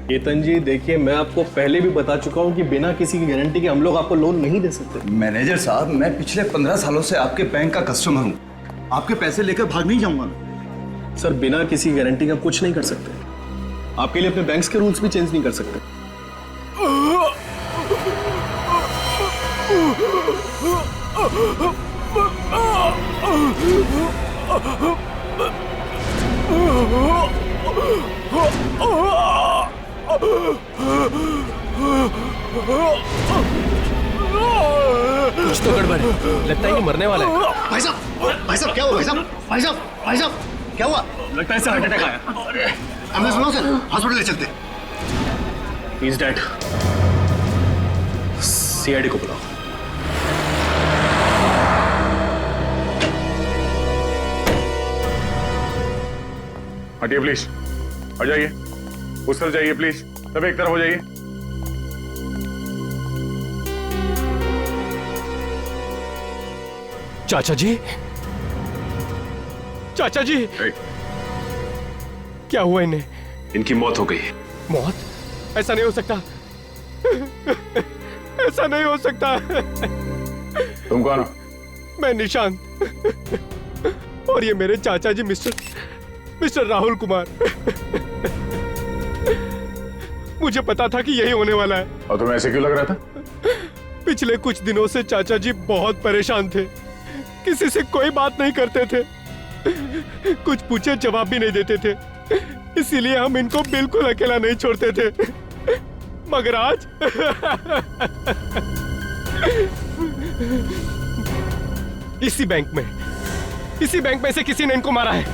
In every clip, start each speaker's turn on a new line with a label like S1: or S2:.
S1: केतन जी देखिए, मैं आपको पहले भी बता चुका हूँ कि बिना किसी की गारंटी के हम लोग आपको लोन नहीं दे सकते।
S2: मैनेजर साहब, मैं पिछले 15 सालों से आपके बैंक का कस्टमर हूँ। आपके पैसे लेकर भाग नहीं जाऊंगा मैं।
S1: सर बिना किसी गारंटी के हम कुछ नहीं कर सकते। आपके लिए अपने बैंक्स के रूल्स भी चेंज नहीं कर सकते।
S3: कुछ तो गड़बड़ है, लगता है कि मरने वाला है।
S2: भाई साहब क्या हुआ? भाई साहब क्या हुआ?
S1: लगता है सर हार्ट अटैक आया।
S2: एम्बुलेंस बुलाओ सर, हॉस्पिटल ले चलते।
S1: He is dead. सीआईडी को बुलाओ।
S4: हटिए प्लीज, आ जाइए, उस तरफ जाइए प्लीज, सब एक तरफ हो जाइए।
S3: चाचा जी, चाचा जी, क्या हुआ इन्हें?
S4: इनकी मौत हो गई।
S3: मौत? ऐसा नहीं हो सकता, ऐसा नहीं हो सकता।
S4: तुम कौन हो?
S3: मैं निशांत, और ये मेरे चाचा जी मिस्टर राहुल कुमार। मुझे पता था कि यही होने वाला है।
S4: और तुम्हें ऐसे क्यों लग रहा था?
S3: पिछले कुछ दिनों से चाचा जी बहुत परेशान थे, किसी से कोई बात नहीं करते थे, कुछ पूछे जवाब भी नहीं देते थे, इसीलिए हम इनको बिल्कुल अकेला नहीं छोड़ते थे। मगर आज इसी बैंक में से किसी ने इनको मारा है।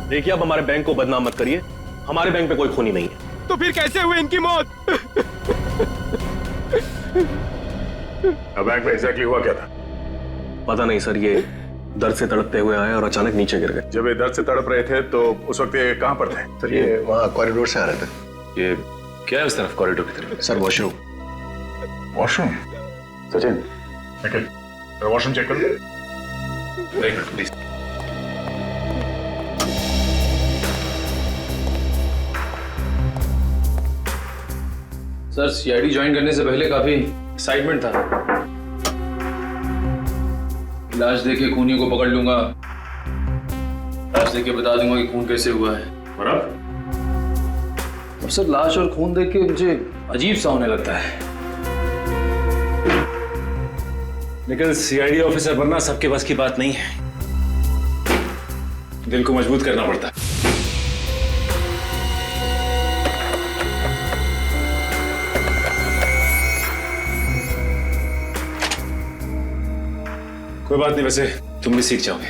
S1: देखिए, अब हमारे बैंक को बदनाम मत करिए। हमारे बैंक पे कोई खूनी नहीं है।
S3: तो फिर कैसे हुई इनकी मौत?
S4: अब बैंक में एग्जैक्टली हुआ क्या था?
S1: पता नहीं सर, ये दर्द से तड़पते हुए आए और अचानक नीचे गिर गए।
S4: जब ये दर्द से तड़प रहे थे तो उस वक्त ये कहां पर थे?
S2: सर ये वहाँ कॉरिडोर से आ रहे थे।
S4: ये क्या है उस तरफ कॉरिडोर की तरफ?
S2: Sir washroom.
S4: Washroom? Sachin, washroom check कर। एक minute please.
S5: Sir CID join करने से पहले काफी एक्साइटमेंट था। लाश देखे खूनी को पकड़ लूंगा, लाश देख के बता दूंगा कि खून कैसे हुआ है।
S4: और अब?
S5: और सर लाश और खून देख के मुझे अजीब सा होने लगता है।
S6: लेकिन सीआईडी ऑफिसर बनना सबके बस की बात नहीं है, दिल को मजबूत करना पड़ता है। कोई बात नहीं, वैसे तुम भी सीख जाओगे।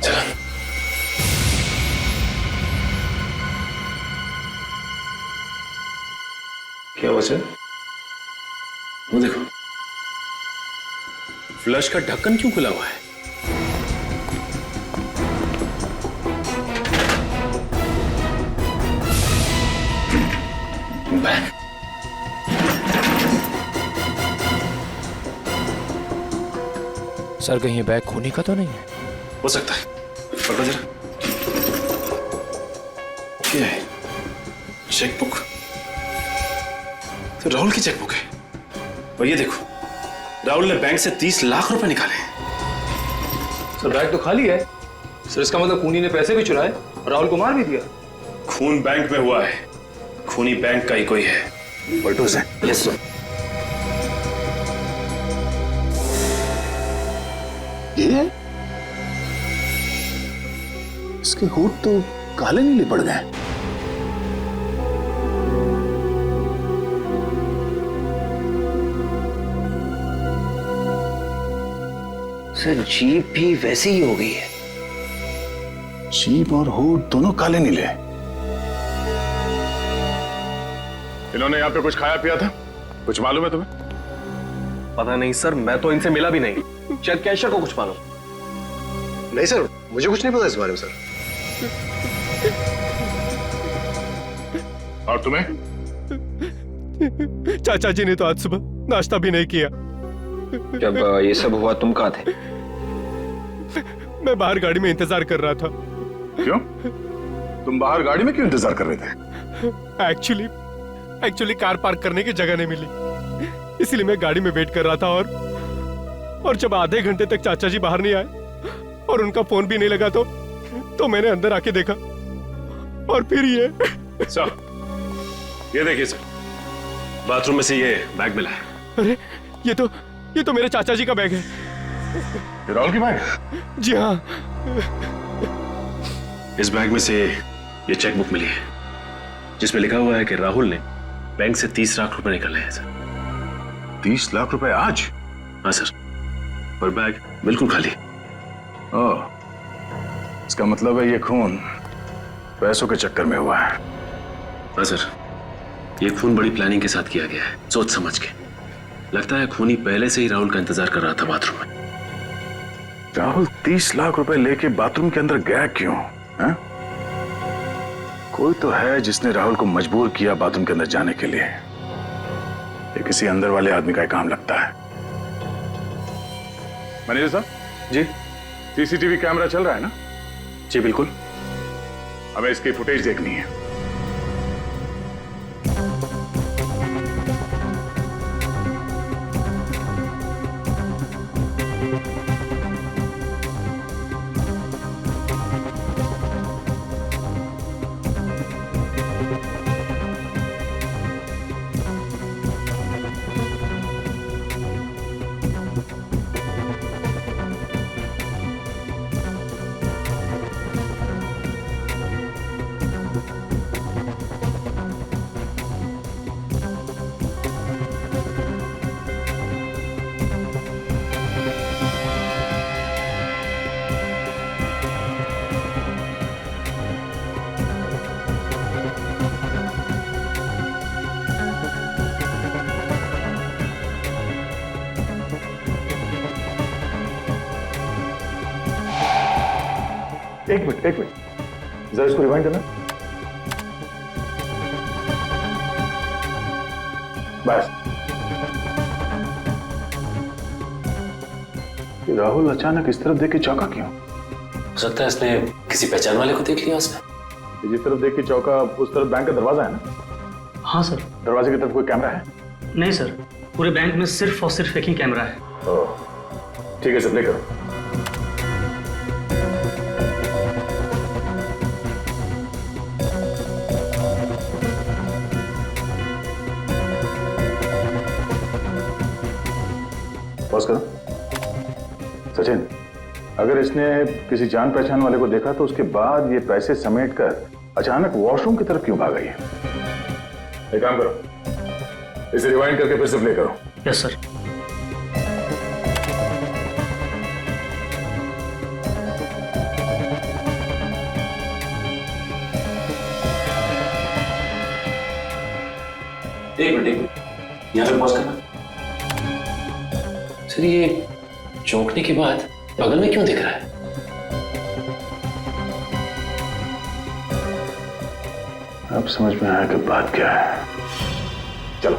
S6: चलो। क्या हुआ सर? वो देखो, फ्लश का ढक्कन क्यों खुला हुआ है? बैग।
S3: सर कहीं ये बैग खूनी का तो नहीं है?
S6: हो सकता है, पकड़ो जरा। क्या है? चेकबुक? तो राहुल की चेकबुक है। और ये देखो, राहुल ने बैंक से 30 लाख रुपए निकाले।
S5: सर बैग तो खाली है। सर इसका मतलब खूनी ने पैसे भी चुराए और राहुल को मार भी दिया।
S6: खून बैंक में हुआ है, खूनी बैंक का ही कोई है।
S2: पलटू से।
S6: Yes sir.
S2: ये इसके होठ तो काले नीले पड़ गए।
S7: सर जीप भी वैसी ही हो गई है।
S2: जीभ और होठ दोनों काले नीले।
S4: इन्होंने यहाँ पे कुछ खाया पिया था? कुछ मालूम है तुम्हें?
S1: पता नहीं सर, मैं तो इनसे मिला भी नहीं। शायद कैशियर को कुछ मालूम।
S2: नहीं सर, मुझे कुछ नहीं पता इस बारे में सर।
S4: और तुम्हें?
S3: चाचा जी ने तो आज सुबह नाश्ता भी नहीं किया।
S7: जब ये सब हुआ तुम कहाँ थे?
S3: मैं बाहर गाड़ी में इंतजार कर रहा था।
S4: क्यों? तुम बाहर गाड़ी में क्यों इंतजार कर रहे थे?
S3: एक्चुअली कार पार्क करने की जगह नहीं मिली, इसलिए मैं गाड़ी में वेट कर रहा था। और जब आधे घंटे तक चाचा जी बाहर नहीं आए और उनका फोन भी नहीं लगा तो मैंने अंदर आके देखा और फिर ये
S6: सर, ये देखिए सर, बाथरूम में से ये बैग मिला है।
S3: अरे ये तो मेरे चाचा जी का बैग है।
S4: ये राहुल की बैग?
S3: जी हाँ।
S6: इस बैग में से ये चेकबुक मिली है जिसमें लिखा हुआ है कि राहुल ने बैंक से 30 लाख रुपए निकाले हैं सर।
S4: 30 लाख रुपए आज?
S6: हाँ सर, और बैग बिल्कुल खाली।
S4: ओह, इसका मतलब है ये खून पैसों के चक्कर में हुआ है।
S6: हाँ सर, ये खून बड़ी प्लानिंग के साथ किया गया है, सोच समझ के। लगता है खूनी पहले से ही राहुल का इंतजार कर रहा था बाथरूम में।
S4: राहुल 30 लाख रुपए लेके बाथरूम के अंदर गया क्यों है? कोई तो है जिसने राहुल को मजबूर किया बाथरूम के अंदर जाने के लिए। ये किसी अंदर वाले आदमी का काम लगता है। मैनेजर साहब
S6: जी?
S4: सीसीटीवी कैमरा चल रहा है ना?
S6: जी बिल्कुल।
S4: हमें इसकी फुटेज देखनी है। एक मिनट जरा इसको रिवाइंड करना। बस। राहुल अचानक इस तरफ देख के चौंका क्यों?
S8: हो सकता है इसने किसी पहचान वाले को देख लिया उसने।
S4: जिस तरफ देख के चौंका उस तरफ बैंक का दरवाजा है ना?
S9: हाँ सर।
S4: दरवाजे की तरफ कोई कैमरा है?
S9: नहीं सर, पूरे बैंक में सिर्फ और सिर्फ एक ही कैमरा है।
S4: ओह, ठीक है सर, प्ले करो। पॉज करो। सचिन, अगर इसने किसी जान पहचान वाले को देखा तो उसके बाद ये पैसे समेट कर अचानक वॉशरूम की तरफ क्यों भागा? ये एक काम करो, इसे रिवाइंड करके फिर से प्ले करो।
S9: Yes sir.
S8: एक मिनट यहाँ पे पॉज करना। सर, ये चौंकने के बाद बगल में क्यों दिख रहा है?
S4: अब समझ में आया कि बात क्या है। चलो।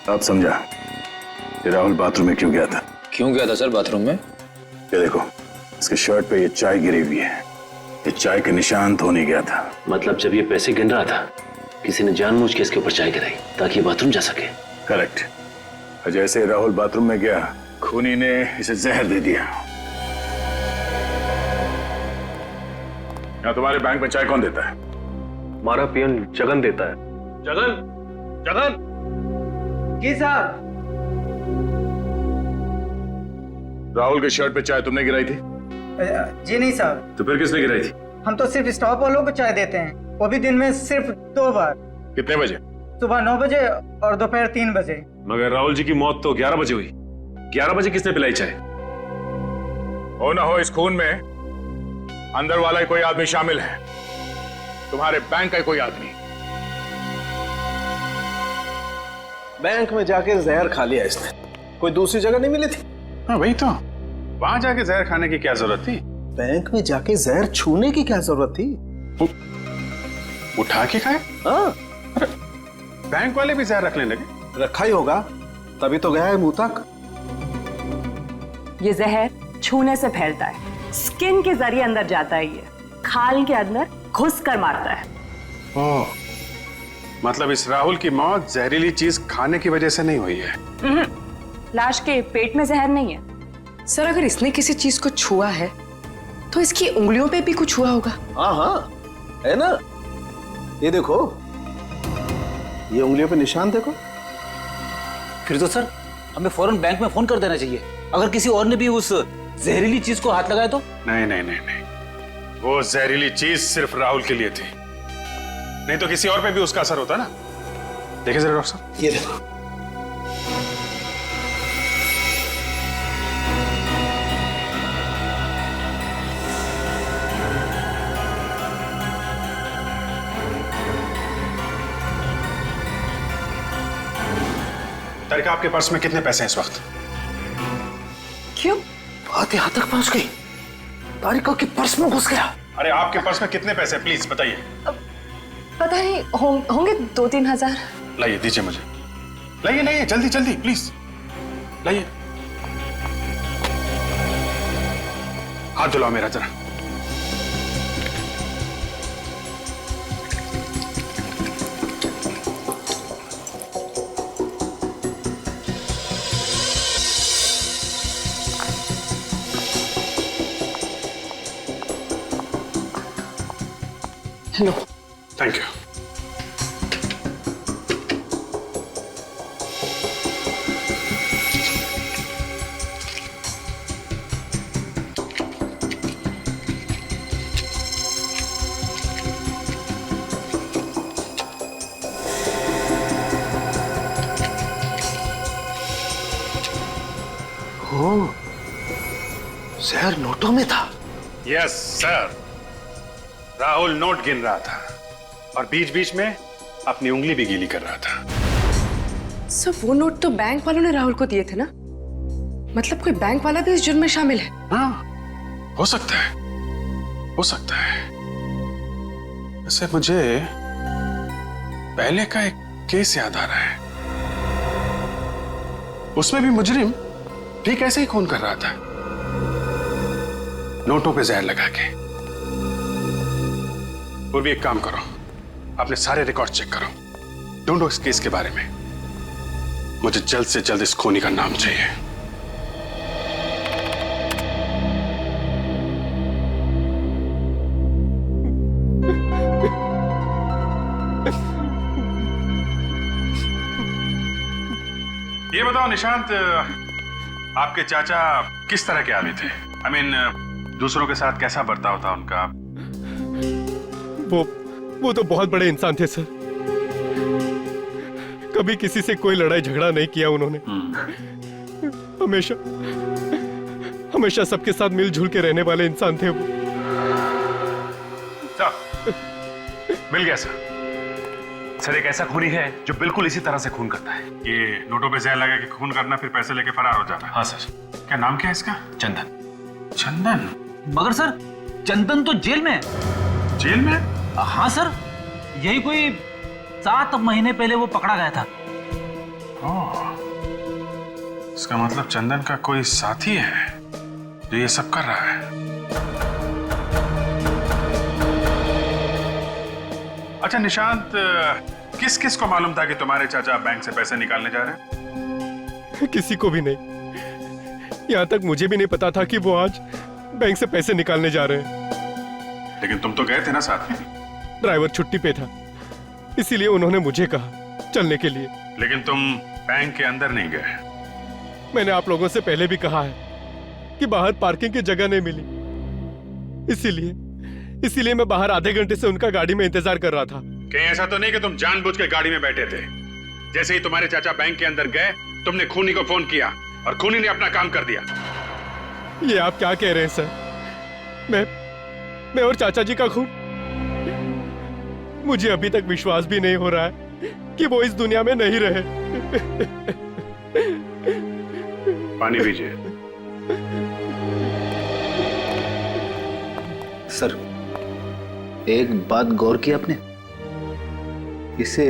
S4: अब समझा कि राहुल बाथरूम में क्यों गया था।
S5: क्यों गया था सर बाथरूम में?
S4: ये देखो, इसके शर्ट पे ये चाय गिरी हुई है। ये चाय के निशान धोने गया था।
S6: मतलब जब ये पैसे गिन रहा था किसी ने जानबूझ के इसके ऊपर चाय गिराई ताकि ये बाथरूम जा सके।
S4: करेक्ट। और जैसे राहुल बाथरूम में गया, खूनी ने इसे जहर दे दिया। यहाँ तुम्हारे बैंक में चाय कौन देता है?
S1: हमारा पियन जगन देता है।
S6: जगन, जगन।
S10: जी साहब।
S4: राहुल के शर्ट पे चाय तुमने गिराई थी?
S10: जी नहीं साहब।
S6: तो फिर किसने गिराई थी?
S10: हम तो सिर्फ स्टॉप वालों को चाय देते हैं, वो भी दिन में सिर्फ 2 बार।
S4: कितने बजे?
S10: सुबह 9 बजे और दोपहर 3 बजे।
S6: मगर राहुल जी की मौत तो 11 बजे हुई। 11 बजे किसने पिलाई चाय?
S4: हो ना हो इस खून में अंदर वाला ही कोई आदमी शामिल है, तुम्हारे बैंक का ही कोई आदमी।
S1: बैंक में जाके जहर खा लिया इसने, कोई दूसरी जगह नहीं मिली थी?
S4: हाँ वही तो, वहां जाके जहर खाने की क्या जरूरत थी?
S1: बैंक में जाके जहर छूने की क्या जरूरत थी?
S4: उठा के खाए?
S1: हाँ,
S4: बैंक वाले भी जहर रखने लगे।
S1: रखा ही होगा, तभी तो गया है मुंह तक।
S11: ये जहर छूने से फैलता है, स्किन के जरिए अंदर जाता है, ये खाल के अंदर घुस कर मारता है।
S4: ओह, मतलब इस राहुल की मौत जहरीली चीज खाने की वजह से नहीं हुई है?
S11: लाश के पेट में जहर नहीं है।
S12: सर, अगर इसने किसी चीज को छुआ है तो इसकी उंगलियों पे भी कुछ हुआ होगा।
S1: हाँ हाँ, है ना, ये देखो, ये उंगलियों पे निशान देखो।
S7: फिर तो सर हमें फौरन बैंक में फोन कर देना चाहिए, अगर किसी और ने भी उस जहरीली चीज को हाथ लगाया तो।
S4: नहीं नहीं नहीं नहीं, वो जहरीली चीज सिर्फ राहुल के लिए थी, नहीं तो किसी और पे भी उसका असर होता ना। देखिए जरा डॉक्टर साहब,
S1: ये देखो।
S4: तारिका, आपके पर्स में कितने पैसे हैं इस वक्त?
S12: क्यों?
S7: बात यहाँ तक पहुंच गई, तारिका के पर्स में घुस गया।
S4: अरे आपके पर्स में कितने पैसे हैं, प्लीज बताइए।
S12: पता नहीं, होंगे 2-3 हजार।
S4: लाइए, दीजिए मुझे, लाइए लाइए, जल्दी जल्दी प्लीज लाइए। हाथ धुलाओ मेरा जरा।
S12: लो।
S4: Thank you.
S7: जहर नोटों में था।
S4: यस सर, राहुल नोट गिन रहा था और बीच बीच में अपनी उंगली भी गीली कर रहा था।
S12: सर, वो नोट तो बैंक वालों ने राहुल को दिए थे ना? मतलब कोई बैंक वाला भी इस जुर्म में शामिल है?
S4: हाँ, हो सकता है, हो सकता है। वैसे मुझे पहले का एक केस याद आ रहा है, उसमें भी मुजरिम ठीक ऐसे ही खून कर रहा था, नोटों पे जहर लगा के। और भी एक काम करो, अपने सारे रिकॉर्ड चेक करो, ढूंढो इस केस के बारे में। मुझे जल्द से जल्द इस खूनी का नाम चाहिए। ये बताओ निशांत, आपके चाचा किस तरह के आदमी थे? आई मीन, दूसरों के साथ कैसा बर्ताव था उनका?
S3: वो तो बहुत बड़े इंसान थे सर, कभी किसी से कोई लड़ाई झगड़ा नहीं किया उन्होंने। हमेशा हमेशा सबके साथ मिलजुल के रहने वाले इंसान थे वो।
S4: मिल गया सर।
S6: सर, एक ऐसा खूनी है जो बिल्कुल इसी तरह से खून करता है।
S4: ये नोटों पे जहर लगा के खून करना, फिर पैसे लेके फरार हो जाना।
S6: हाँ सर।
S4: क्या नाम क्या है इसका?
S6: चंदन।
S4: चंदन?
S7: मगर सर, चंदन तो जेल में है।
S4: जेल में?
S7: हाँ सर, यही कोई 7 महीने पहले वो पकड़ा गया था।
S4: ओह, इसका मतलब चंदन का कोई साथी है जो ये सब कर रहा है। अच्छा निशांत, किस किस को मालूम था कि तुम्हारे चाचा बैंक से पैसे निकालने जा रहे हैं?
S3: किसी को भी नहीं, यहाँ तक मुझे भी नहीं पता था कि वो आज बैंक से पैसे निकालने जा रहे हैं।
S4: लेकिन तुम तो गए थे ना साथ में?
S3: ड्राइवर छुट्टी पे था, इसीलिए उन्होंने मुझे कहा चलने के लिए।
S4: लेकिन तुम बैंक के अंदर नहीं गए।
S3: मैंने आप लोगों से पहले भी कहा है कि बाहर पार्किंग की जगह नहीं मिली, इसीलिए मैं बाहर आधे घंटे से उनका गाड़ी में इंतजार कर रहा था।
S4: कहीं ऐसा तो नहीं कि तुम जानबूझ के गाड़ी में बैठे थे? जैसे ही तुम्हारे चाचा बैंक के अंदर गए, तुमने खूनी को फोन किया और खूनी ने अपना काम कर दिया।
S3: ये आप क्या कह रहे हैं सर? मैं और चाचा जी का खून? मुझे अभी तक विश्वास भी नहीं हो रहा है कि वो इस दुनिया में नहीं रहे।
S4: पानी पीजिए।
S7: सर, एक बात गौर की आपने? इसे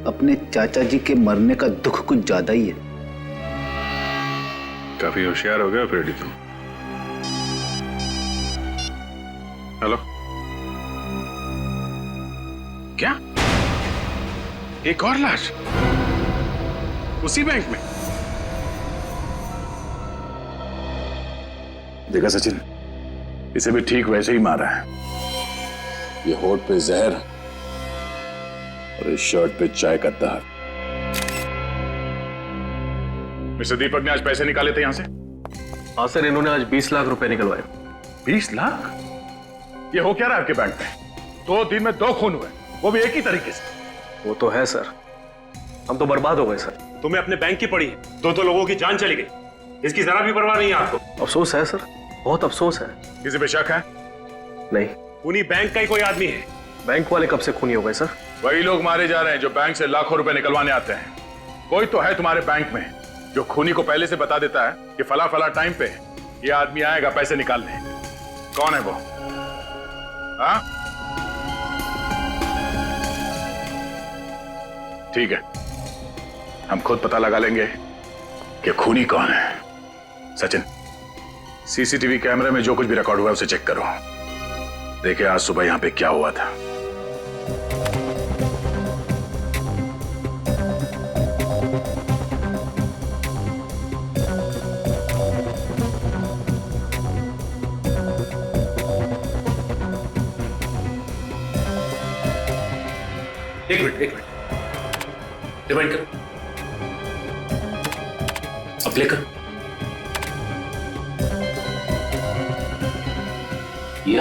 S7: अपने चाचा जी के मरने का दुख कुछ ज्यादा ही है।
S4: काफी होशियार हो गया फ्रेडी तुम। हेलो, क्या एक और लाश उसी बैंक में? देखा सचिन, इसे भी ठीक वैसे ही मारा है। ये होठ पे जहर और इस शर्ट पे चाय का दाग। मिस्टर दीपक ने आज पैसे निकाले थे यहां से?
S1: हाँ सर, इन्होंने आज 20 लाख रुपए निकलवाए।
S4: 20 लाख? ये हो क्या रहा है आपके बैंक में? 2 दिन में 2 खून हुए, वो भी एक ही तरीके से।
S1: वो तो है सर, हम तो बर्बाद हो गए सर।
S3: तुम्हें अपने बैंक की पड़ी, 2 लोगों की जान चली गई, इसकी जरा भी परवाह नहीं है आपको?
S1: अफसोस है सर, बहुत अफसोस है।
S4: किसी पे शक है?
S1: नहीं।
S3: खूनी बैंक का ही कोई आदमी है।
S1: बैंक वाले कब से खूनी हो गए सर?
S4: वही लोग मारे जा रहे हैं जो बैंक से लाखों रुपए निकलवाने आते हैं। कोई तो है तुम्हारे बैंक में जो खूनी को पहले से बता देता है कि फला फला टाइम पे ये आदमी आएगा पैसे निकालने। कौन है वो? हाँ, ठीक है, हम खुद पता लगा लेंगे कि खूनी कौन है। सचिन, सीसीटीवी कैमरे में जो कुछ भी रिकॉर्ड हुआ है उसे चेक करो। देखिए आज सुबह यहां पे क्या हुआ था।
S8: एक मिनट, रिमाइंड कर, अब प्ले कर। ये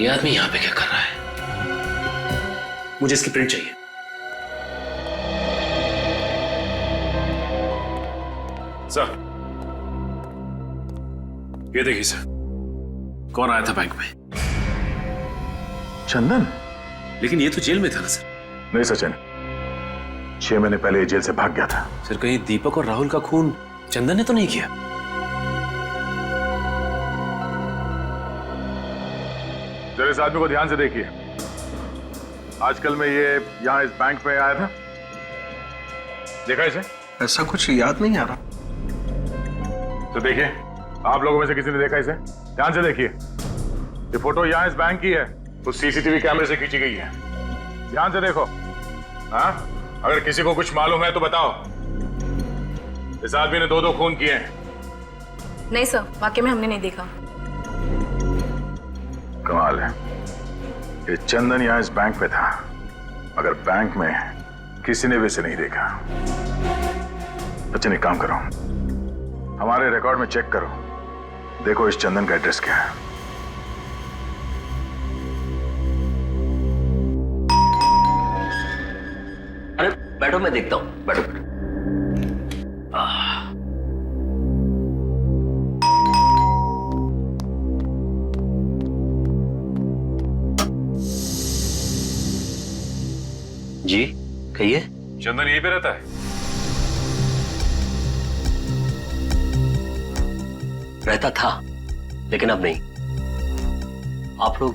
S8: आदमी यहां पे क्या कर रहा है? मुझे इसकी प्रिंट चाहिए।
S6: सर, ये देखिए सर, कौन आया था बैंक में?
S4: चंदन?
S6: लेकिन ये तो जेल में था ना सर।
S4: नहीं सचिन, 6 महीने पहले ये जेल से भाग गया था।
S6: सर, कहीं दीपक और राहुल का खून चंदन ने तो नहीं किया?
S4: जरा इस आदमी को ध्यान से देखिए। आजकल में ये यहां इस बैंक में आया था, देखा इसे?
S1: ऐसा कुछ याद नहीं आ रहा।
S4: तो देखिए, आप लोगों में से किसी ने देखा इसे? ध्यान से देखिए। ये फोटो यहां इस बैंक की है, तो सीसीटीवी कैमरे से खींची गई है। ध्यान से देखो। हाँ, अगर किसी को कुछ मालूम है तो बताओ। इस आदमी ने 2 खून किए हैं।
S12: नहीं सर, वाकई में हमने नहीं देखा।
S4: कमाल है, ये चंदन यहां इस बैंक पे था, मगर बैंक में किसी ने भी इसे नहीं देखा। अच्छा, एक काम करो, हमारे रिकॉर्ड में चेक करो, देखो इस चंदन का एड्रेस क्या है।
S8: अरे बैठो, मैं देखता हूं, बैठो। जी कहिए।
S4: चंदन यहीं पे रहता है?
S8: रहता था, लेकिन अब नहीं। आप लोग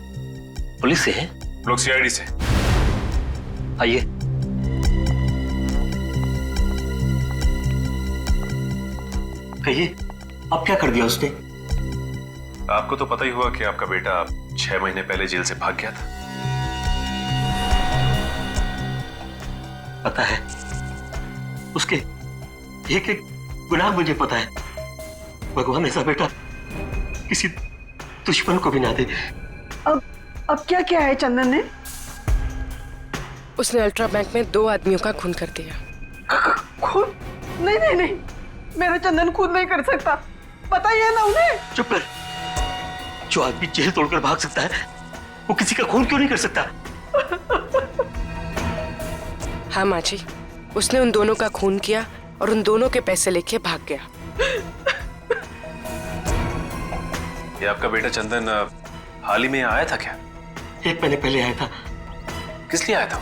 S8: पुलिस से हैं?
S4: लोग सीआईडी से।
S8: आइए। कहिए, अब क्या कर दिया उसने?
S6: आपको तो पता ही हुआ कि आपका बेटा 6 महीने पहले जेल से भाग गया था।
S8: पता है, उसके एक एक गुनाह मुझे पता है। भगवान ऐसा बेटा किसी दुश्मन को भी ना दे।
S12: अब क्या क्या है चंदन ने? उसने अल्ट्रा बैंक में 2 आदमियों का खून कर दिया।
S10: खून? नहीं नहीं नहीं, मेरा चंदन खून नहीं कर सकता, पता ही है ना उन्हें।
S8: चुप कर, जो आदमी जेल तोड़कर भाग सकता है वो किसी का खून क्यों नहीं कर सकता?
S12: हाँ माँ जी, उसने उन दोनों का खून किया और उन दोनों के पैसे लेके भाग गया।
S6: ये आपका बेटा चंदन हाल ही में यहाँ आया था क्या?
S8: 1 महीने पहले आया था।
S6: किस लिए आया था?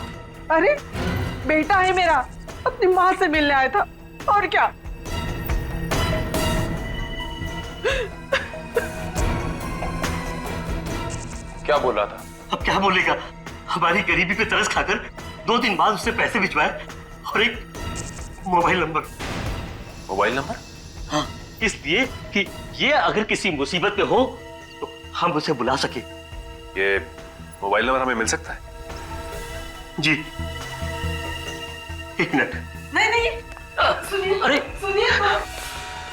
S11: अरे बेटा है मेरा, अपनी माँ से मिलने आया था और क्या।
S6: क्या बोल रहा था?
S8: अब क्या बोलेगा? हमारी गरीबी पे तरस खाकर 2 दिन बाद उसने पैसे भिजवाए और एक मोबाइल नंबर।
S6: Mobile number?
S8: हाँ, इसलिए कि ये अगर किसी मुसीबत में हो तो हम उसे बुला सके।
S6: ये मोबाइल नंबर हमें मिल सकता है?
S8: जी, 1 मिनट।
S11: नहीं नहीं, सुनिए,
S8: अरे
S11: सुनिए,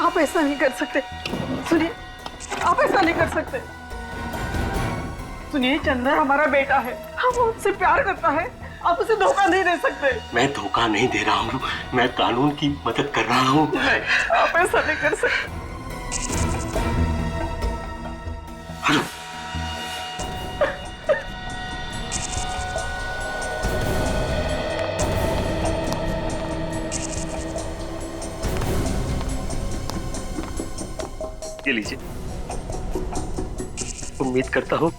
S11: आप ऐसा नहीं कर सकते। सुनिए, आप ऐसा नहीं कर सकते। सुनिए, चंदन हमारा बेटा है, हम उससे प्यार करता है, आप उसे धोखा नहीं दे सकते।
S8: मैं धोखा नहीं दे रहा हूँ, मैं कानून की मदद कर रहा हूँ।
S11: आप ऐसा नहीं कर सकते।
S8: हेलो, ये लीजिए। उम्मीद करता हूँ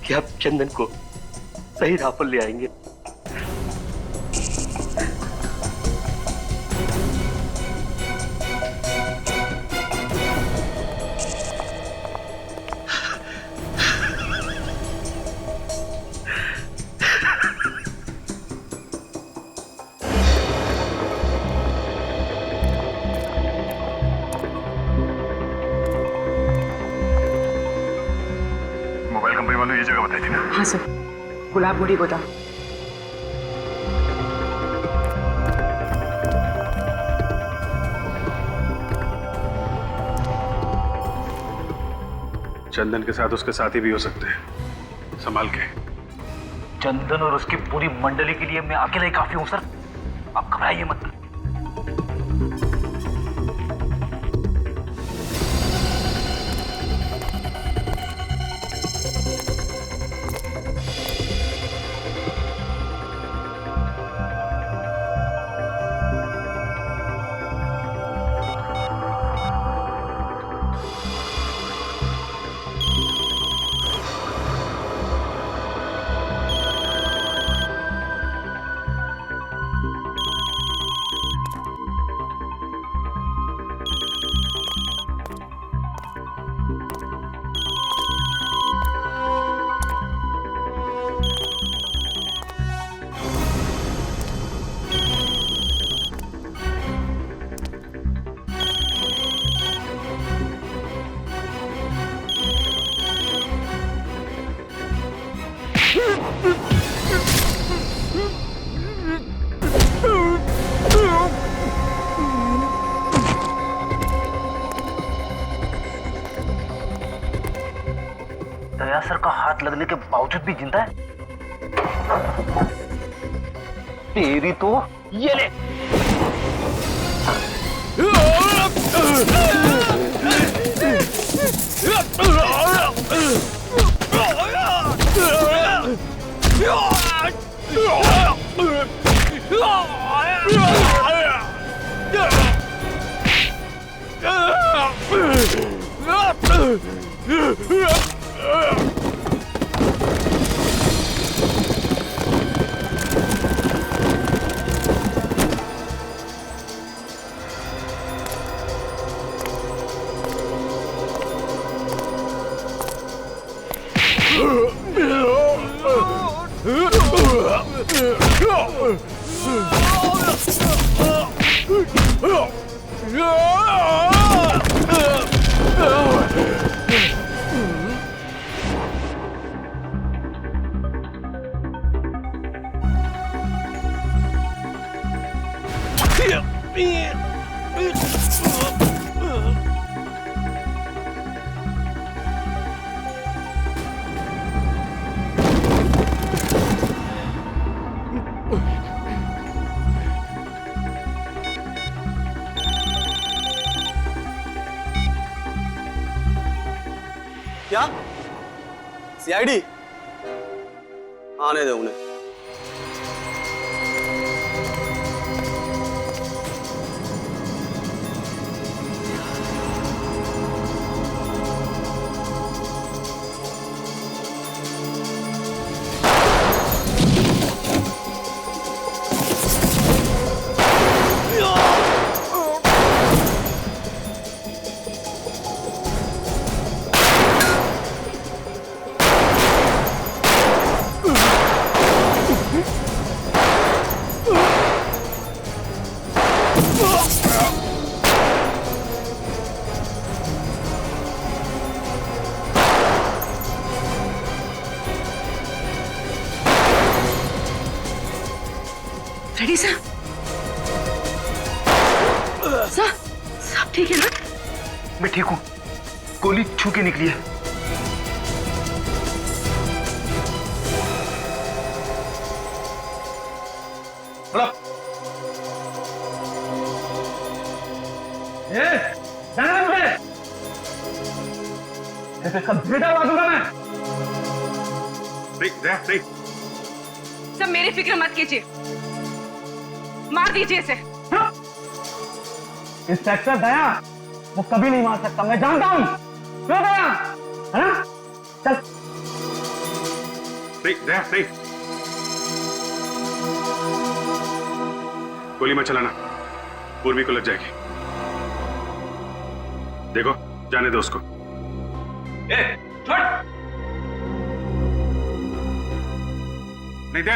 S8: कि आप चंदन को सही राह पर ले आएंगे।
S4: मोबाइल कंपनी वालों ये जगह बताई थी ना?
S12: हाँ सर, गुलाब गुड़ी गोदाम।
S4: चंदन के साथ उसके साथी भी हो सकते हैं, संभाल के।
S9: चंदन और उसकी पूरी मंडली के लिए मैं अकेला ही काफी हूँ सर, आप घबराइए मत। दया सर का हाथ लगने के बावजूद भी जिंदा है? तेरी तो ये ले।
S13: क्या? सीआईडी? आने दो उन्हें।
S12: रेडी साहब? सब ठीक है ना?
S9: मैं ठीक हूँ, गोली छू के निकली है। जाना मुझे, इसका बेटा मारूंगा मैं।
S12: सब मेरी फिक्र मत कीजिए, मार दीजिए इसे।
S9: इंस्पेक्टर दया वो कभी नहीं मार सकता, मैं जानता हूँ। क्यों दया, है ना? चल।
S4: नहीं, गोली मत चलाना, पूर्वी को लग जाएगी। देखो, जाने दो उसको।
S9: छोड़।
S4: नहीं दे।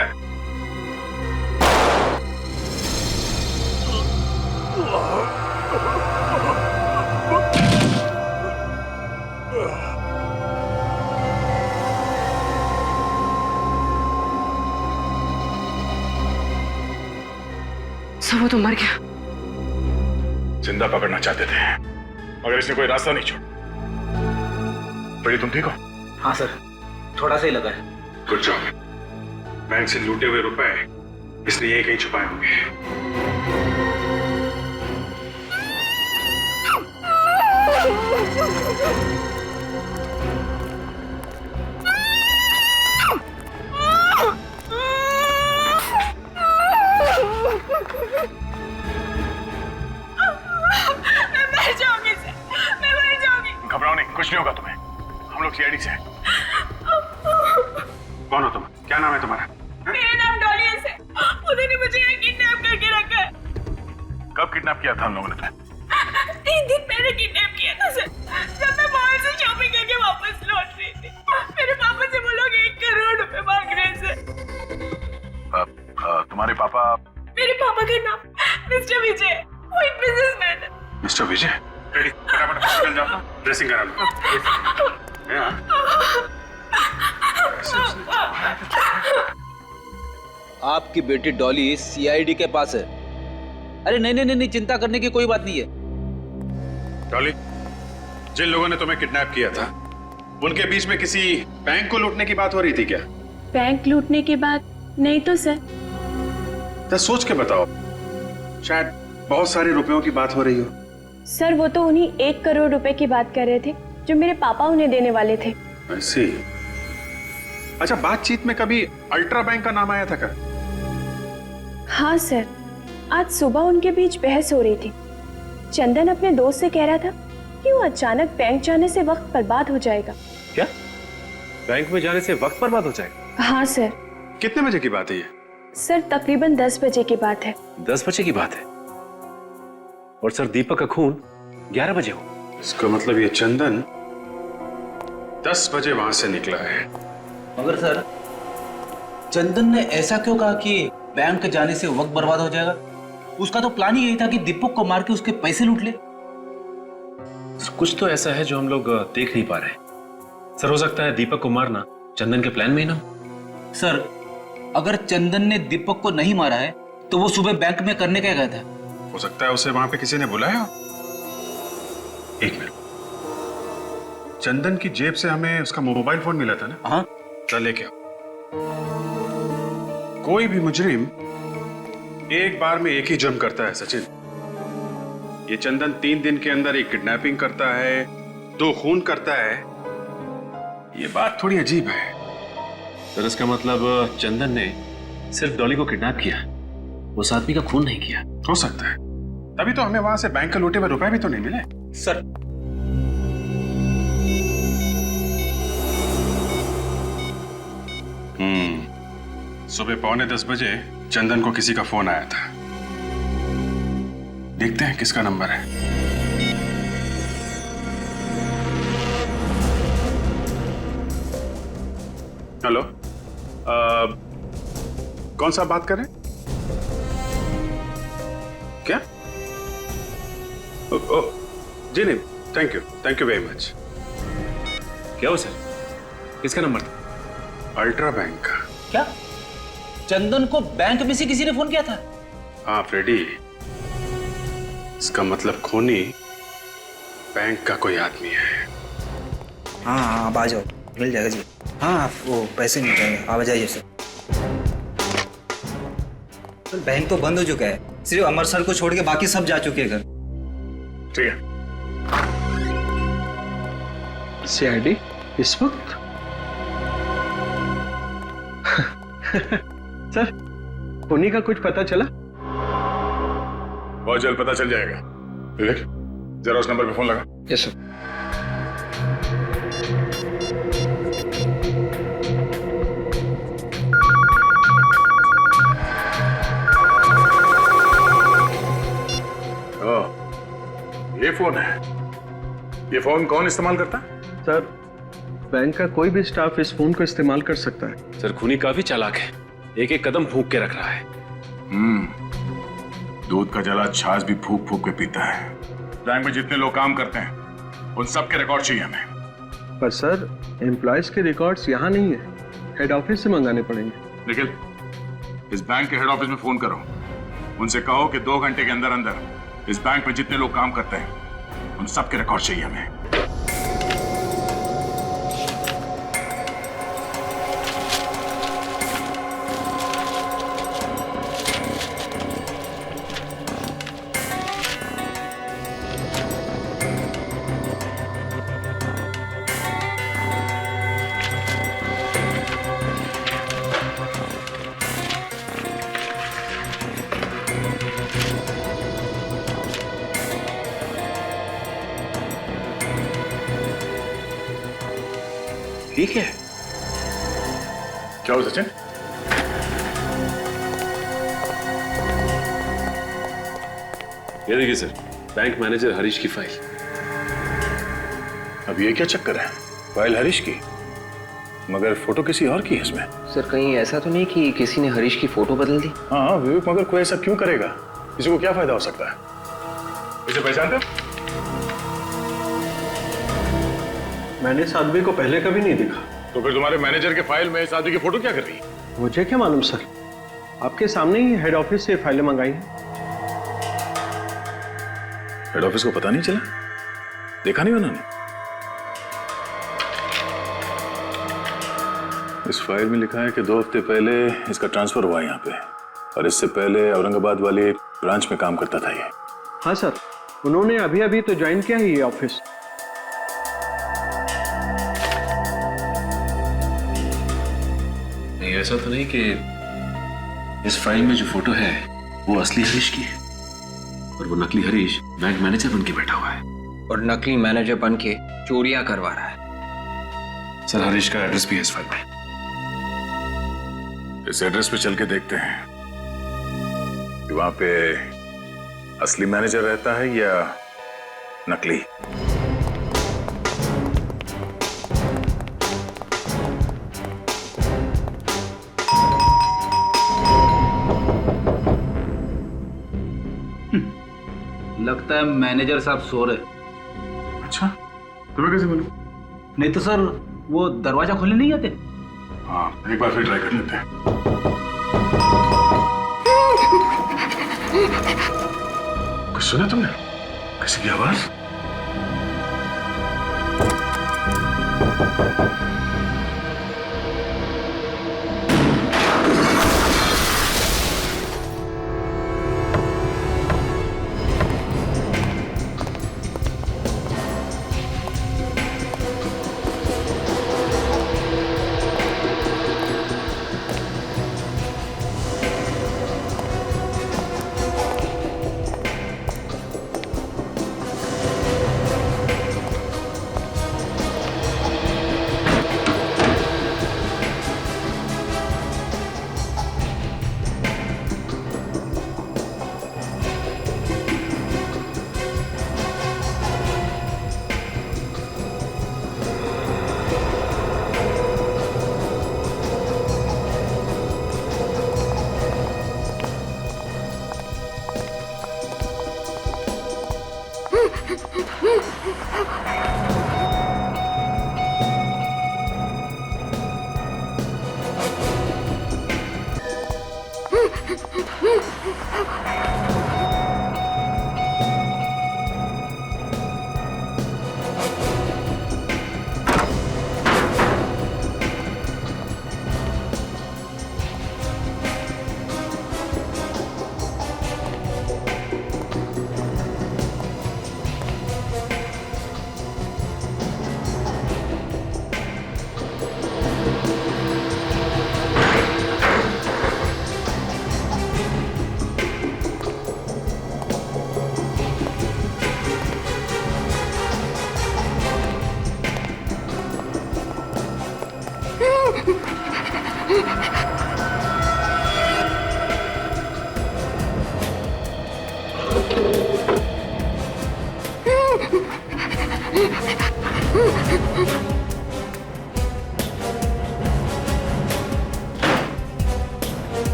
S12: सब वो तो मर गया।
S4: जिंदा पकड़ना चाहते थे, मगर इसने कोई रास्ता नहीं छोड़ा। बड़ी तुम ठीक हो?
S9: हाँ सर, थोड़ा सा ही लगा है।
S4: Good job. बैंक से लूटे हुए रुपए इसने यही कहीं छुपाए होंगे। घबराओ नहीं, कुछ नहीं होगा तुम्हें। हम लोग सीआईडी से हैं। कौन हो तुम? क्या नाम है तुम्हारा?
S14: मेरा नाम डॉली है। उन्होंने मुझे यहाँ किडनैप करके रखा है।
S4: कब किडनैप किया था हम लोगों ने तुम्हें?
S14: 3 दिन पहले किडनैप किया था सर, जब मैं मॉल से शॉपिंग करके वापस लौट रही थी। मेरे पापा से वो लोग 1 करोड़ रुपए मांग रहे थे।
S4: तुम्हारे पापा?
S14: मेरे पापा का नाम मिस्टर विजय, वो एक बिजनेसमैन है।
S4: मिस्टर विजय? रेडी, फटाफट हॉस्पिटल जाओ, ड्रेसिंग करा लो।
S7: आपकी बेटी डॉली सीआईडी के पास है। अरे नहीं, चिंता करने की कोई बात नहीं है।
S4: डॉली, जिन लोगों ने तुम्हें किडनैप किया था, उनके बीच में किसी बैंक को लूटने की बात हो रही थी क्या?
S14: बैंक लूटने के बाद नहीं तो सर।
S4: तो सोच के बताओ, शायद बहुत सारे रुपयों की बात हो रही हो।
S14: सर वो तो उन्हीं 1 करोड़ रुपए की बात कर रहे थे जो मेरे पापा उन्हें देने वाले थे।
S4: ऐसी। अच्छा, बातचीत में कभी अल्ट्रा बैंक का नाम आया था क्या?
S14: हाँ सर, आज सुबह उनके बीच बहस हो रही थी। चंदन अपने दोस्त से कह रहा था कि वो अचानक बैंक जाने से वक्त बर्बाद हो जाएगा।
S6: क्या? बैंक में जाने से वक्त बर्बाद हो जाएगा?
S14: हाँ सर।
S4: कितने बजे की बात है ये?
S14: सर तकरीबन 10 बजे की बात है।
S6: 10 बजे की बात है? और सर दीपक का खून 11 बजे हो।
S4: इसका मतलब ये चंदन 10 बजे वहां से निकला है।
S7: मगर सर, चंदन ने ऐसा क्यों कहा कि बैंक जाने से वक्त बर्बाद हो जाएगा? उसका तो प्लान ही यही था कि दीपक को मार के उसके पैसे लूट ले।
S6: कुछ तो ऐसा है जो हम लोग देख नहीं पा रहे। सर हो सकता है दीपक को मारना चंदन के प्लान में ही ना।
S7: सर, अगर चंदन ने दीपक को नहीं मारा है तो वो सुबह बैंक में करने क्या गया था?
S4: हो सकता है उसे वहां पे किसी ने बुलाया। एक मिनट, चंदन की जेब से हमें उसका मोबाइल फोन मिला था ना?
S7: हाँ।
S4: चल लेके आओ। कोई भी मुजरिम एक बार में एक ही जुर्म करता है सचिन। ये चंदन 3 दिन के अंदर एक किडनैपिंग करता है, 2 खून करता है,
S6: ये बात थोड़ी अजीब है। तो इसका मतलब चंदन ने सिर्फ डॉली को किडनैप किया, उस आदमी का खून नहीं किया।
S4: हो सकता है, तभी तो हमें वहां से बैंक के लूटे हुए रुपए भी तो नहीं मिले।
S13: सर
S4: सुबह 9:45 बजे चंदन को किसी का फोन आया था। देखते हैं किसका नंबर है। हेलो, कौन सा बात कर रहे हैं? क्या? जी नहीं, थैंक यू वेरी मच।
S6: क्या हो सर, किसका नंबर था?
S4: अल्ट्रा बैंक का।
S7: क्या चंदन को बैंक में से किसी ने फोन किया था?
S4: हाँ फ्रेडी, इसका मतलब खूनी बैंक का कोई आदमी है।
S10: हाँ हाँ, आप आ जाओ, मिल जाएगा जी। हाँ, वो पैसे मिल जाएंगे, आप आ जाइए सर। सर बैंक तो बंद हो चुका है, सिर्फ अमर सर को छोड़ के बाकी सब जा चुके हैं घर।
S4: ठीक है।
S1: सीआईडी इस वक्त? सर, खूनी का कुछ पता चला?
S4: बहुत जल्द पता चल जाएगा। विवेक, जरा उस नंबर पे फोन लगा।
S10: Yes sir.
S4: ये फोन है। ये फोन कौन इस्तेमाल करता है?
S1: सर, बैंक का कोई भी स्टाफ इस फोन को इस्तेमाल कर सकता है।
S6: सर, खूनी काफी चालाक है, एक एक कदम फूंक के रख रहा है।
S4: दूध का जला छाछ भी फूक फूक के पीता है। बैंक में जितने लोग काम करते हैं उन सब के रिकॉर्ड चाहिए हमें।
S1: पर सर, एम्प्लॉयज के रिकॉर्ड्स यहाँ नहीं है, हेड ऑफिस से मंगाने पड़ेंगे।
S4: निखिल, इस बैंक के हेड ऑफिस में फोन करो, उनसे कहो कि 2 घंटे के अंदर अंदर इस बैंक में जितने लोग काम करते हैं उन सब के रिकॉर्ड चाहिए हमें।
S6: ठीक है।
S4: क्या हो सचिन?
S6: ये देखिए सर, बैंक मैनेजर हरीश की फाइल।
S4: अब ये क्या चक्कर है? फाइल हरीश की, मगर फोटो किसी और की है इसमें।
S13: सर, कहीं ऐसा तो नहीं कि किसी ने हरीश की फोटो बदल दी?
S4: हाँ विवेक, मगर कोई ऐसा क्यों करेगा? किसी को क्या फायदा हो सकता है? इसे पहचानते हो?
S1: मैंने इस आदमी को पहले कभी नहीं देखा।
S4: तो फिर तुम्हारे मैनेजर के फाइल में इस आदमी की फोटो क्या कर रही है?
S1: मुझे क्या मालूम सर, आपके सामने ही हेड ऑफिस से फाइलें मंगाई हैं।
S4: हेड ऑफिस को पता नहीं चला? देखा नहीं उन्होंने? इस फाइल में लिखा है कि 2 हफ्ते पहले इसका ट्रांसफर हुआ यहाँ पे, और इससे पहले औरंगाबाद वाले ब्रांच में काम करता था ये।
S1: हाँ सर, उन्होंने अभी अभी तो ज्वाइन किया है ये ऑफिस।
S6: ऐसा तो नहीं कि इस फाइल में जो फोटो है वो असली हरीश की है और वो नकली हरीश बैंक मैनेजर बन के बैठा हुआ है
S10: और नकली मैनेजर बन के चोरियां करवा रहा है।
S6: सर, हरीश का एड्रेस भी है इस फाइल में।
S4: इस एड्रेस पे चल के देखते हैं कि वहां पे असली मैनेजर रहता है या नकली।
S7: लगता है मैनेजर साहब सो रहे।
S4: अच्छा, तुम्हें कैसे मालूम?
S7: नहीं तो सर, वो दरवाजा खोलने नहीं आते?
S4: हाँ, एक बार फिर ट्राई कर लेते हैं। कुछ सुना तुमने? किसी की आवाज?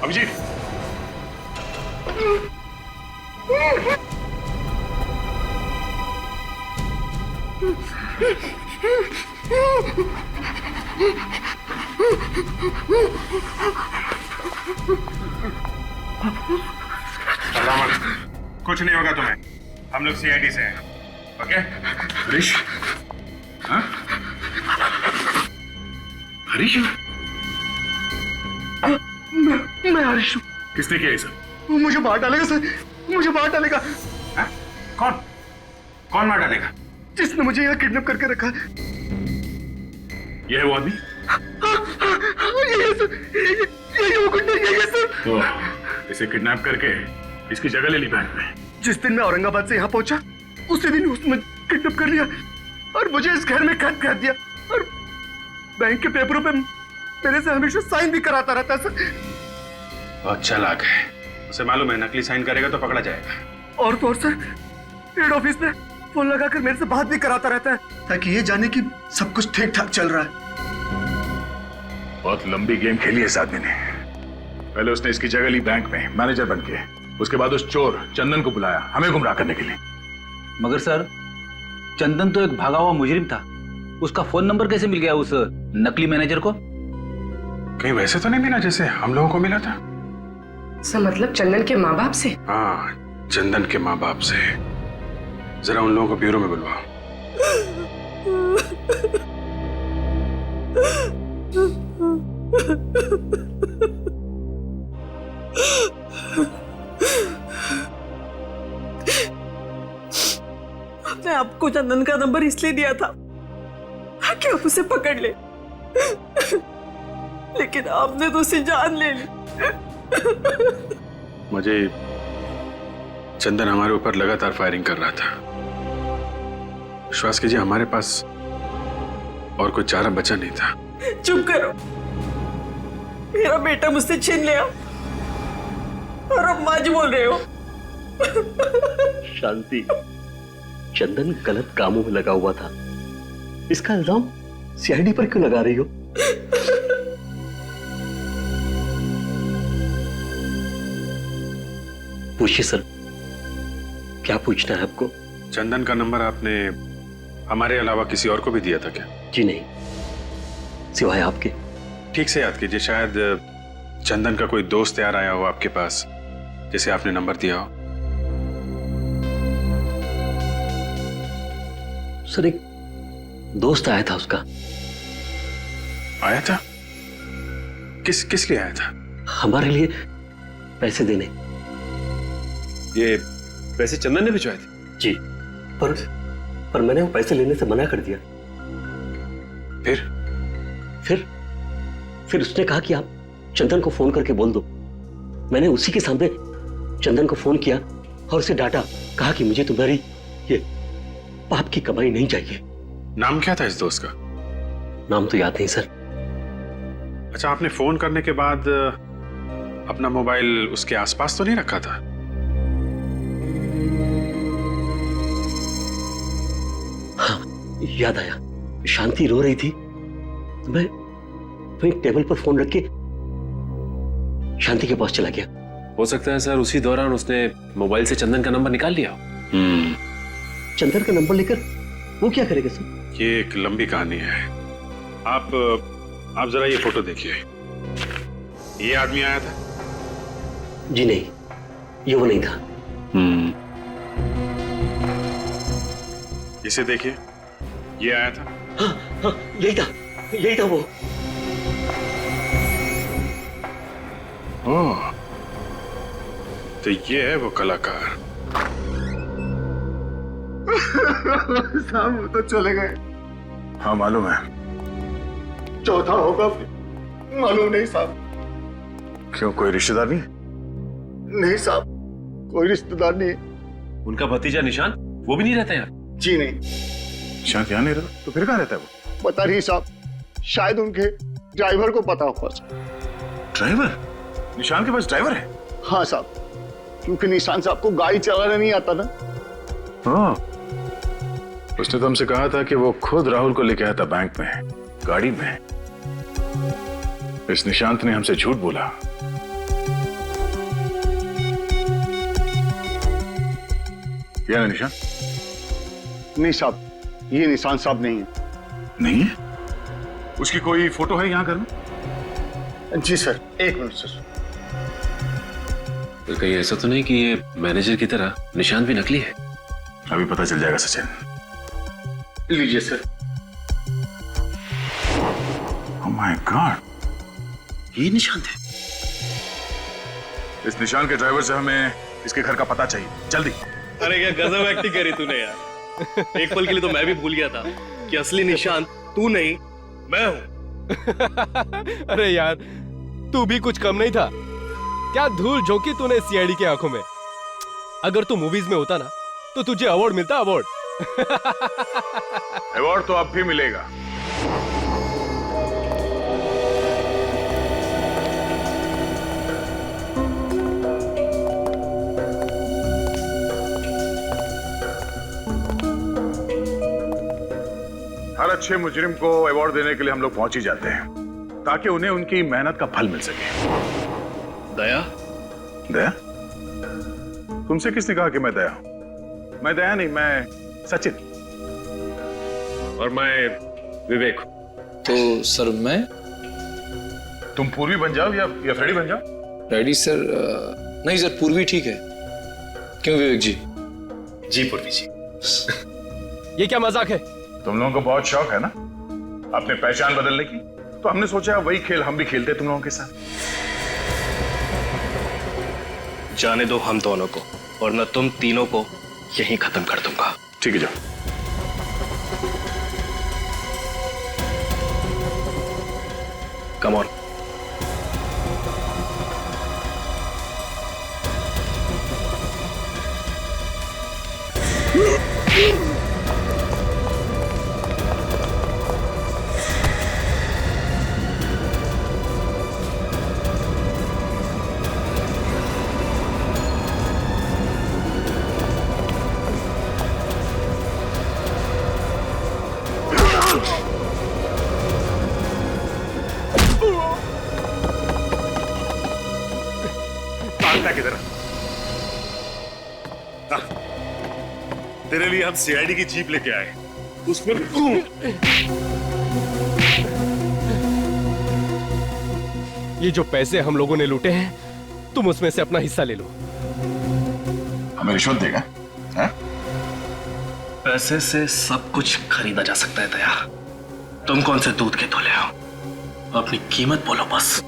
S4: अभिजीत, कुछ नहीं होगा तुम्हें, हम लोग सीआईडी से हैं, ओके? हरीश? हाँ? हरीश?
S3: मैं हरीश हूँ।
S4: किसने किया ये सब?
S3: वो मुझे मार डालेगा सर, मुझे मार डालेगा।
S4: हाँ? कौन? कौन मार डालेगा?
S3: जिसने मुझे यहाँ किडनैप करके रखा है।
S4: ये है वो आदमी?
S3: यही है सर, यही वो गुंडा, यही है सर।
S4: तो इसे किडनैप करके इसकी जगह ले ली बैंक में।
S3: जिस दिन मैं औरंगाबाद से यहाँ पहुंचा, उसी दिन उसने किडनैप कर लिया और मुझे इस घर में कैद कर दिया और बैंक के पेपरों पे मेरे से हमेशा साइन भी कराता रहता है सर।
S4: बहुत चालाक है, उसे मालूम है नकली साइन करेगा तो पकड़ा जाएगा।
S3: और तो और सर, हेड ऑफिस में फोन लगाकर मेरे से बात भी कराता रहता है ताकि ये जाने कि सब कुछ ठीक ठाक चल रहा है।
S4: बहुत लंबी गेम खेली है इस आदमी ने। पहले उसने इसकी जगह ली बैंक में मैनेजर बन के, उसके बाद उस चोर चंदन को बुलाया हमें गुमराह करने के लिए।
S7: मगर सर, चंदन तो एक भागा हुआ मुजरिम था, उसका फोन नंबर कैसे मिल गया उस नकली मैनेजर को?
S4: कहीं वैसे तो नहीं मिला जैसे हम लोगों को मिला था?
S12: सर मतलब चंदन के माँ बाप से?
S4: हाँ, चंदन के माँ बाप से। जरा उन लोगों को ब्यूरो में बुलवाओ।
S11: आपने आपको चंदन का नंबर इसलिए दिया था ताकि आप उसे पकड़ ले, लेकिन आपने तो उसे जान ले ली।
S4: मुझे चंदन हमारे ऊपर लगातार फायरिंग कर रहा था। विश्वास कीजिए हमारे पास और कोई चारा बचा नहीं था।
S11: चुप करो, मेरा बेटा मुझसे छीन लिया और अब माँ जी बोल रहे हो।
S8: शांति, चंदन गलत कामों में लगा हुआ था, इसका इल्जाम सीआईडी पर क्यों लगा रही हो? पूछिए सर, क्या पूछना है आपको?
S4: चंदन का नंबर आपने हमारे अलावा किसी और को भी दिया था क्या?
S8: जी नहीं, सिवाय आपके।
S4: ठीक से याद कीजिए, शायद चंदन का कोई दोस्त यार आया हो आपके पास जिसे आपने नंबर दिया हो।
S8: सर एक दोस्त आया था उसका।
S4: आया था? किस लिए आया था?
S8: हमारे लिए पैसे देने।
S6: ये पैसे चंदन ने भिजवाए थे?
S8: जी, पर मैंने वो पैसे लेने से मना कर दिया। फिर उसने कहा कि आप चंदन को फोन करके बोल दो। मैंने उसी के सामने चंदन को फोन किया और उसे डांटा, कहा कि मुझे तुम्हारी ये पाप की कमाई नहीं चाहिए।
S4: नाम क्या था इस दोस्त का?
S8: नाम तो याद नहीं सर।
S4: अच्छा, आपने फोन करने के बाद अपना मोबाइल उसके आसपास तो नहीं रखा था?
S8: हाँ, याद आया। शांति रो रही थी तो मैं टेबल पर फोन रख के शांति के पास चला गया।
S6: हो सकता है सर उसी दौरान उसने मोबाइल से चंदन का नंबर निकाल लिया।
S8: चंदन का नंबर लेकर वो क्या करेगा सर?
S4: ये एक लंबी कहानी है। आप जरा ये फोटो देखिए। ये आदमी आया था?
S8: जी नहीं, ये वो नहीं था।
S4: इसे देखिए, ये आया था?
S8: हाँ, यही था वो।
S4: ओह, तो ये है वो कलाकार।
S3: साहब वो तो चले गए।
S4: हाँ मालूम है।
S3: चौथा होगा मालूम नहीं साहब।
S4: क्यों, कोई रिश्तेदार नहीं?
S3: नहीं साहब, कोई रिश्तेदार नहीं।
S6: उनका भतीजा निशान, वो भी नहीं रहता यार?
S3: जी नहीं।
S4: निशांत यहाँ नहीं रहता तो फिर कहाँ रहता है वो?
S15: पता नहीं साहब, शायद उनके ड्राइवर को पता होगा।
S4: ड्राइवर? निशांत के पास ड्राइवर है?
S15: हाँ साहब, क्योंकि निशांत साहब को गाड़ी चलाना नहीं आता ना।
S4: हाँ, उसने तो हमसे कहा था कि वो खुद राहुल को लेके आया था बैंक में, गाड़ी में। इस निशांत ने हमसे झूठ बोला। क्या है निशांत?
S15: नहीं साहब, ये निशांत साहब नहीं है।
S4: नहीं है? उसकी कोई फोटो है यहाँ घर में?
S15: जी सर, एक मिनट सर।
S6: तो कहीं ऐसा तो नहीं कि ये मैनेजर की तरह निशांत भी नकली है?
S4: अभी पता चल जाएगा सचिन।
S15: लीजिए सर।
S4: ओह माय गॉड,
S6: ये निशांत है।
S4: इस निशांत के ड्राइवर से हमें इसके घर का पता चाहिए, जल्दी।
S1: अरे क्या गजब एक्टिंग करी तूने यार। एक पल के लिए तो मैं भी भूल गया था कि असली निशांत तू नहीं मैं हूं।
S3: अरे यार, तू भी कुछ कम नहीं था। क्या धूल झोंकी तूने सीआईडी के आंखों में। अगर तू मूवीज में होता ना तो तुझे अवार्ड मिलता, अवार्ड।
S4: अवार्ड तो अब भी मिलेगा। हर अच्छे मुजरिम को अवार्ड देने के लिए हम लोग पहुंच ही जाते हैं, ताकि उन्हें उनकी मेहनत का फल मिल सके।
S1: दया?
S4: दया? तुमसे किसने कहा कि मैं दया हूं? मैं दया नहीं, मैं सचिन।
S6: और मैं विवेक।
S5: तो सर मैं?
S4: तुम पूर्वी बन जाओ या फ्रेडी बन जाओ।
S5: Ready sir? नहीं सर, पूर्वी ठीक है। क्यों विवेक जी?
S6: जी पूर्वी जी।
S3: ये क्या मजाक है?
S4: तुम लोगों को बहुत शौक है ना अपने पहचान बदलने की, तो हमने सोचा वही खेल हम भी खेलते तुम लोगों के साथ।
S1: जाने दो हम दोनों को, और मैं तुम तीनों को यहीं खत्म कर दूंगा।
S4: ठीक है, जाओ।
S1: Come on.
S4: किधर? तेरे लिए हम सीआईडी की जीप लेके आए, उसमें
S3: ये जो पैसे हम लोगों ने लूटे हैं, तुम उसमें से अपना हिस्सा ले लो।
S4: हमें रिश्वत देगा?
S1: पैसे से सब कुछ खरीदा जा सकता है दया। तुम कौन से दूध के धुले हो? अपनी कीमत बोलो बस।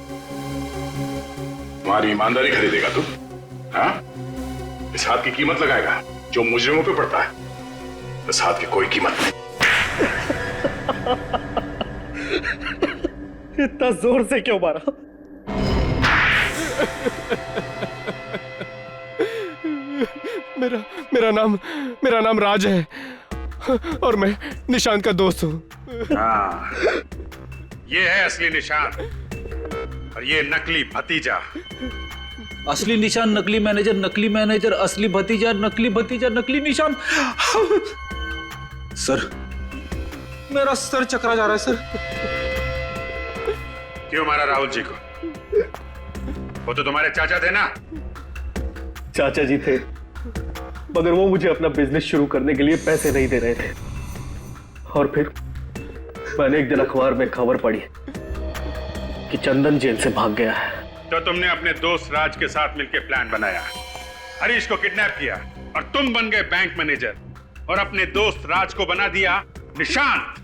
S4: तुम्हारी ईमानदारी खरीदेगा तू? हाँ? इस हाथ की कीमत लगाएगा जो मुजरिमों पे पड़ता है। इस हाथ की कोई कीमत नहीं।
S1: इतना जोर से क्यों मारा?
S3: मेरा नाम राज है और मैं निशांत का दोस्त हूँ।
S4: हाँ, ये है असली निशांत और ये नकली भतीजा।
S7: असली निशान, नकली मैनेजर, असली भतीजा, नकली निशान। सर, मेरा सर चकरा जा रहा है सर।
S4: क्यों मारा राहुल जी को? वो तो तुम्हारे चाचा थे ना?
S1: चाचा जी थे, मगर वो मुझे अपना बिजनेस शुरू करने के लिए पैसे नहीं दे रहे थे। और फिर मैंने एक दिन अखबार में खबर पढ़ी कि चंदन जेल से भाग गया है।
S4: तो तुमने अपने दोस्त राज के साथ मिलकर प्लान बनाया, हरीश को किडनैप किया और तुम बन गए बैंक मैनेजर और अपने दोस्त राज को बना दिया निशांत।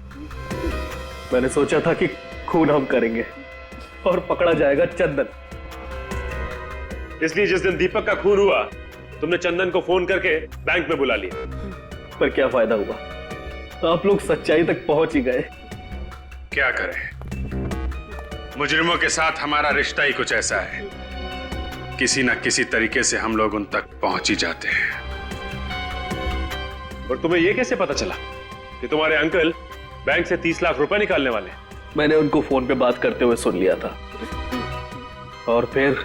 S1: मैंने सोचा था कि खून हम करेंगे और पकड़ा जाएगा चंदन।
S6: इसलिए जिस दिन दीपक का खून हुआ, तुमने चंदन को फोन करके बैंक में बुला लिया।
S1: पर क्या फायदा हुआ? आप लोग सच्चाई तक पहुंच ही गए।
S4: क्या करें, मुजरिमों के साथ हमारा रिश्ता ही कुछ ऐसा है, किसी ना किसी तरीके से हम लोग उन तक पहुंच ही जाते हैं।
S6: और तुम्हें यह कैसे पता चला कि तुम्हारे अंकल बैंक से 30 लाख रुपए निकालने वाले।
S1: मैंने उनको फोन पे बात करते हुए सुन लिया था और फिर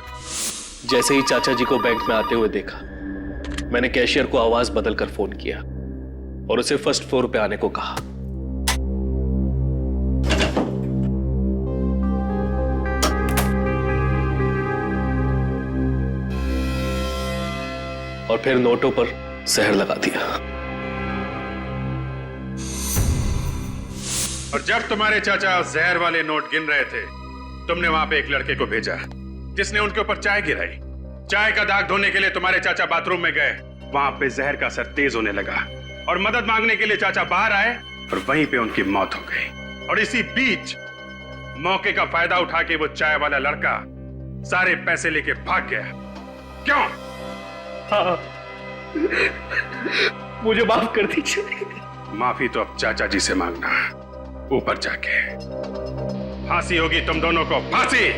S1: जैसे ही चाचा जी को बैंक में आते हुए देखा, मैंने कैशियर को आवाज बदलकर फोन किया और उसे फर्स्ट फ्लोर पे आने को कहा। और फिर नोटों पर जहर लगा दिया।
S6: और जब तुम्हारे चाचा जहर वाले नोट गिन रहे थे, तुमने वहां पे एक लड़के को भेजा जिसने उनके ऊपर चाय गिराई। चाय का दाग धोने के लिए तुम्हारे चाचा बाथरूम में गए, वहां पे जहर का असर तेज होने लगा और मदद मांगने के लिए चाचा बाहर आए और वहीं पे उनकी मौत हो गई। और इसी बीच मौके का फायदा उठा के वो चाय वाला लड़का सारे पैसे लेके भाग गया। क्यों?
S1: हाँ, मुझे माफ कर दीजिए।
S6: माफी तो अब चाचा जी से मांगना, ऊपर जाके। फांसी होगी तुम दोनों को, फांसी।